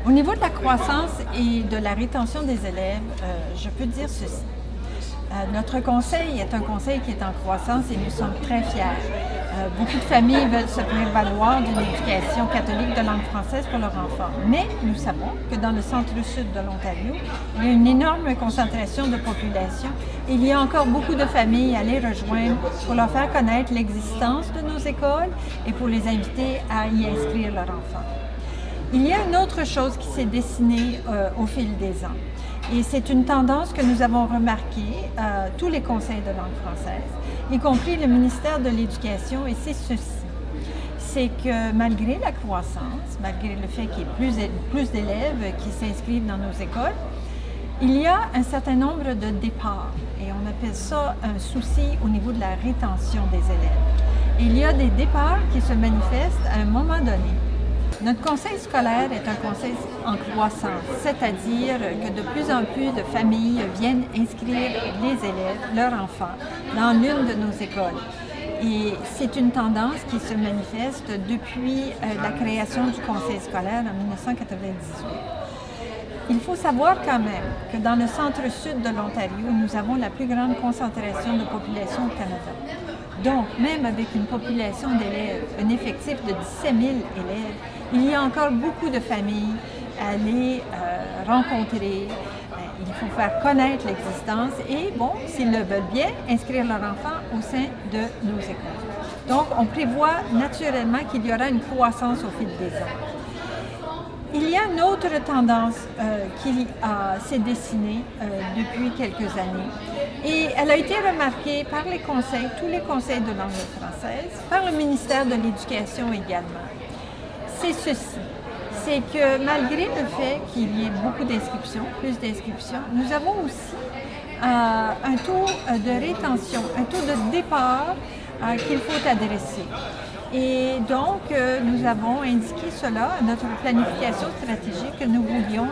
Au niveau de la croissance et de la rétention des élèves, je peux dire ceci. Notre conseil est un conseil qui est en croissance et nous sommes très fiers. Beaucoup de familles veulent se prévaloir d'une éducation catholique de langue française pour leurs enfants. Mais nous savons que dans le centre-sud de l'Ontario, il y a une énorme concentration de population et il y a encore beaucoup de familles à les rejoindre pour leur faire connaître l'existence de nos écoles et pour les inviter à y inscrire leurs enfants. Il y a une autre chose qui s'est dessinée au fil des ans. Et c'est une tendance que nous avons remarquée, tous les conseils de langue française, y compris le ministère de l'Éducation, et c'est ceci. C'est que malgré la croissance, malgré le fait qu'il y ait plus d'élèves qui s'inscrivent dans nos écoles, il y a un certain nombre de départs, et on appelle ça un souci au niveau de la rétention des élèves. Et il y a des départs qui se manifestent à un moment donné. Notre conseil scolaire est un conseil en croissance, c'est-à-dire que de plus en plus de familles viennent inscrire les élèves, leurs enfants, dans l'une de nos écoles. Et c'est une tendance qui se manifeste depuis la création du conseil scolaire en 1998. Il faut savoir quand même que dans le centre-sud de l'Ontario, nous avons la plus grande concentration de population au Canada. Donc, même avec une population d'élèves, un effectif de 17 000 élèves, il y a encore beaucoup de familles à les rencontrer. Il faut faire connaître l'existence et, bon, s'ils le veulent bien, inscrire leur enfant au sein de nos écoles. Donc, on prévoit naturellement qu'il y aura une croissance au fil des ans. Il y a une autre tendance qui s'est dessinée depuis quelques années et elle a été remarquée par les conseils, tous les conseils de langue française, par le ministère de l'Éducation également. C'est ceci, c'est que malgré le fait qu'il y ait beaucoup d'inscriptions, plus d'inscriptions, nous avons aussi un taux de rétention, un taux de départ qu'il faut adresser. Et donc, nous avons indiqué cela à notre planification stratégique que nous voulions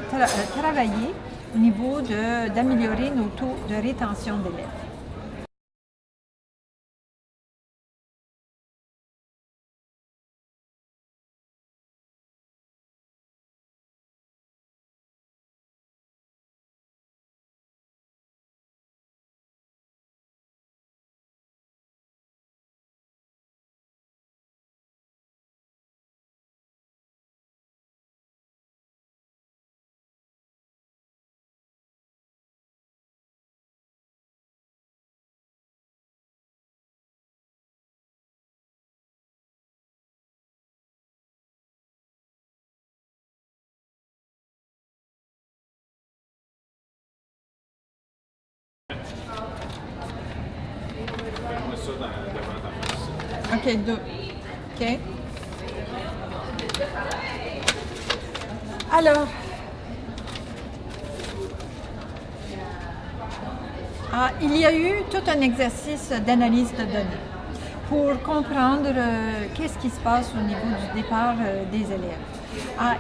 travailler au niveau d'améliorer nos taux de rétention d'élèves. OK, deux. OK. Alors, il y a eu tout un exercice d'analyse de données pour comprendre qu'est-ce qui se passe au niveau du départ des élèves.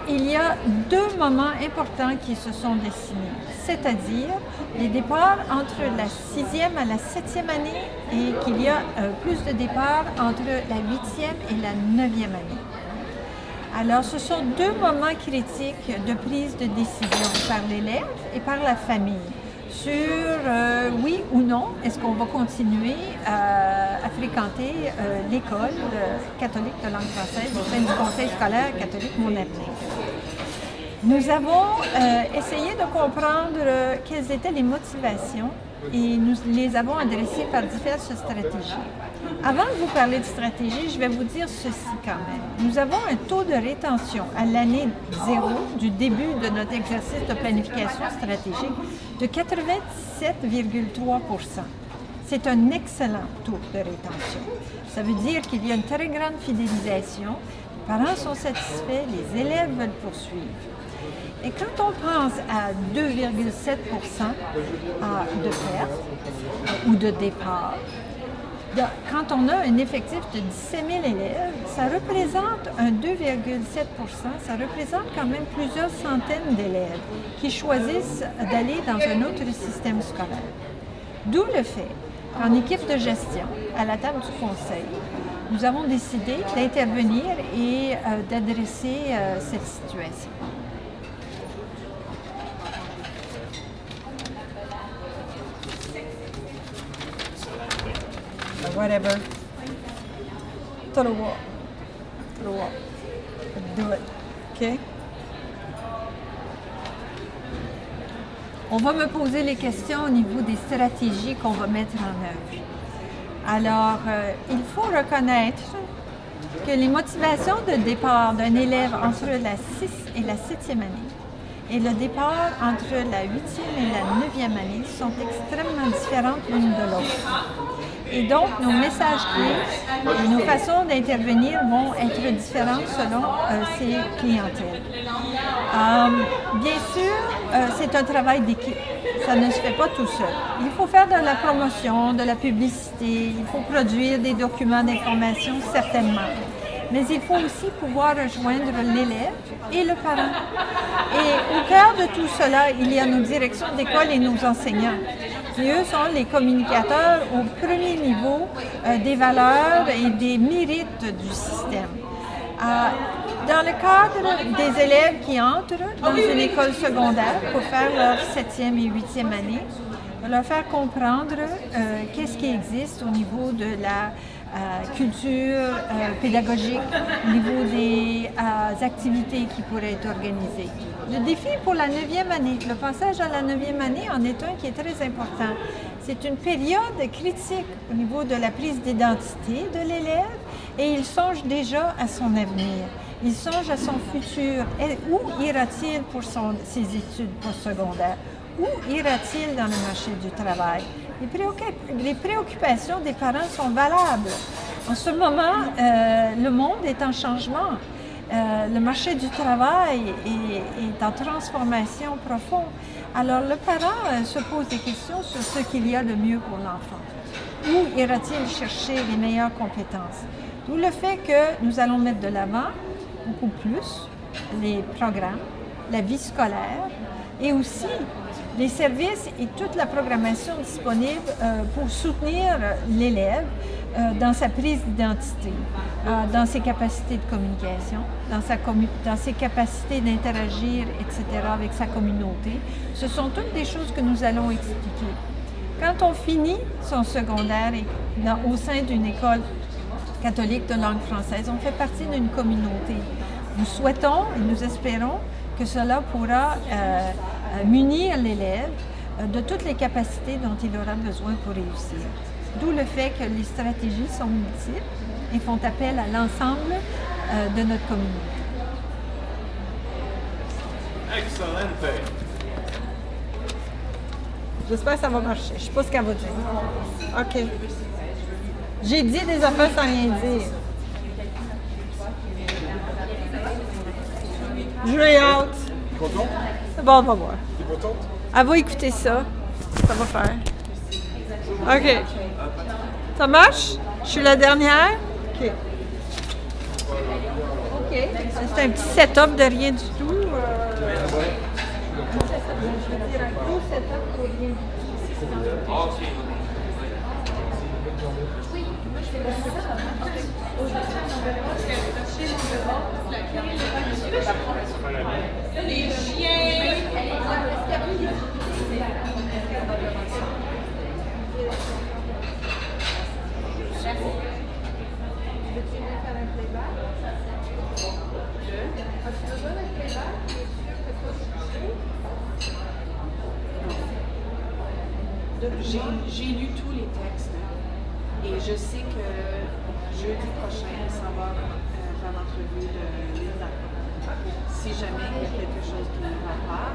Il y a deux moments importants qui se sont dessinés, c'est-à-dire les départs entre la 6e à la 7e année et qu'il y a plus de départs entre la 8e et la 9e année. Alors, ce sont deux moments critiques de prise de décision par l'élève et par la famille sur oui ou non, est-ce qu'on va continuer à fréquenter l'école catholique de langue française au sein du conseil scolaire catholique Mon Avenir. Nous avons essayé de comprendre quelles étaient les motivations et nous les avons adressées par diverses stratégies. Avant de vous parler de stratégie, je vais vous dire ceci quand même. Nous avons un taux de rétention à l'année 0 du début de notre exercice de planification stratégique de 87,3 %. C'est un excellent taux de rétention. Ça veut dire qu'il y a une très grande fidélisation, les parents sont satisfaits, les élèves veulent poursuivre. Et quand on pense à 2,7 % de perte ou de départ, quand on a un effectif de 17 000 élèves, ça représente un 2,7 %, ça représente quand même plusieurs centaines d'élèves qui choisissent d'aller dans un autre système scolaire. D'où le fait qu'en équipe de gestion, à la table du conseil, nous avons décidé d'intervenir et d'adresser cette situation. whatever. Trois. Do it. OK? On va me poser les questions au niveau des stratégies qu'on va mettre en œuvre. Alors, il faut reconnaître que les motivations de départ d'un élève entre la 6 et la 7e année et le départ entre la 8e et la 9e année sont extrêmement différentes l'une de l'autre. Et donc, nos messages clés et nos façons d'intervenir vont être différentes selon ces clientèles. Bien sûr, c'est un travail d'équipe. Ça ne se fait pas tout seul. Il faut faire de la promotion, de la publicité, il faut produire des documents d'information, certainement. Mais il faut aussi pouvoir rejoindre l'élève et le parent. Et au cœur de tout cela, il y a nos directions d'école et nos enseignants, qui eux sont les communicateurs au premier niveau des valeurs et des mérites du système. Dans le cadre des élèves qui entrent dans une école secondaire pour faire leur 7e et 8e année, leur faire comprendre qu'est-ce qui existe au niveau de la culture pédagogique, au niveau des activités qui pourraient être organisées. Le défi pour la 9e année, le passage à la 9e année en est un qui est très important. C'est une période critique au niveau de la prise d'identité de l'élève et il songe déjà à son avenir. Il songe à son futur. Et où ira-t-il pour ses études postsecondaires? Où ira-t-il dans le marché du travail? Les préoccupations des parents sont valables. En ce moment, le monde est en changement. Le marché du travail est en transformation profonde. Alors, le parent se pose des questions sur ce qu'il y a de mieux pour l'enfant. Où ira-t-il chercher les meilleures compétences? D'où le fait que nous allons mettre de l'avant beaucoup plus les programmes, la vie scolaire et aussi les services et toute la programmation disponible pour soutenir l'élève dans sa prise d'identité, dans ses capacités de communication, dans ses capacités d'interagir, etc., avec sa communauté. Ce sont toutes des choses que nous allons expliquer. Quand on finit son secondaire au sein d'une école catholique de langue française, on fait partie d'une communauté. Nous souhaitons et nous espérons que cela pourra munir l'élève de toutes les capacités dont il aura besoin pour réussir. D'où le fait que les stratégies sont multiples et font appel à l'ensemble de notre communauté. Excellent. J'espère que ça va marcher. Je ne sais pas ce qu'elle va dire. OK. J'ai dit des affaires sans rien dire. Je l'ai hâte. T'es content? Bon, on va voir. T'es contente? Elle va écouter ça. Ça va faire. OK. Ça marche? Je suis la dernière? OK. OK. C'est un petit setup de rien du tout. Je veux dire, un gros setup pour rien du tout. Oui, moi je fais ça. Les chiens. Veux-tu venir faire un playback? As-tu besoin d'un playback? Tu es sûr que toi tu sais? J'ai lu tous les textes et je sais que jeudi prochain, on s'en va faire l'entrevue de Linda. Si jamais il y a quelque chose qui ne va pas,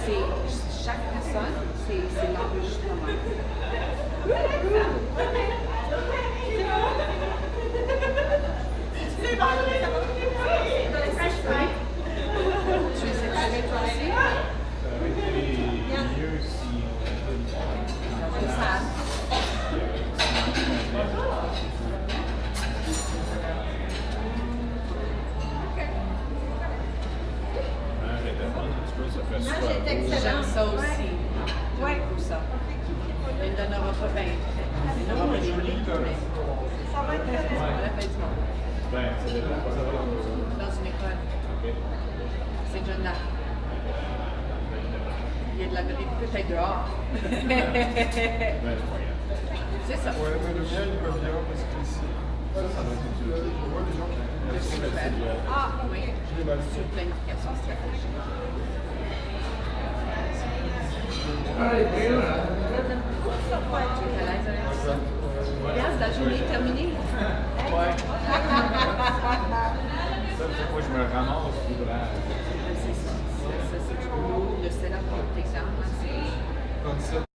c'est chaque personne, c'est l'enregistrement. Tu es satisfait toi aussi? J'aime ça aussi. J'aime beaucoup ça. Il ne donnera pas bien. Il n'aura pas des livres, mais ça va être la fête du monde. Dans une école. C'est John là. Il y a de l'Amérique peut-être dehors. C'est ça. Ouais, mais le mien, il va bien parce que ici, je vois des gens qui Ah oui, j'ai mal. sur planification stratégique. Tu es à l'aise avec ça? Regarde, la journée est terminée. Ouais. Ça, moi, je me ramasse l'ouvrage. C'est ça. Ça, c'est du boulot. Le setup pour l'examen, c'est... Comme ça.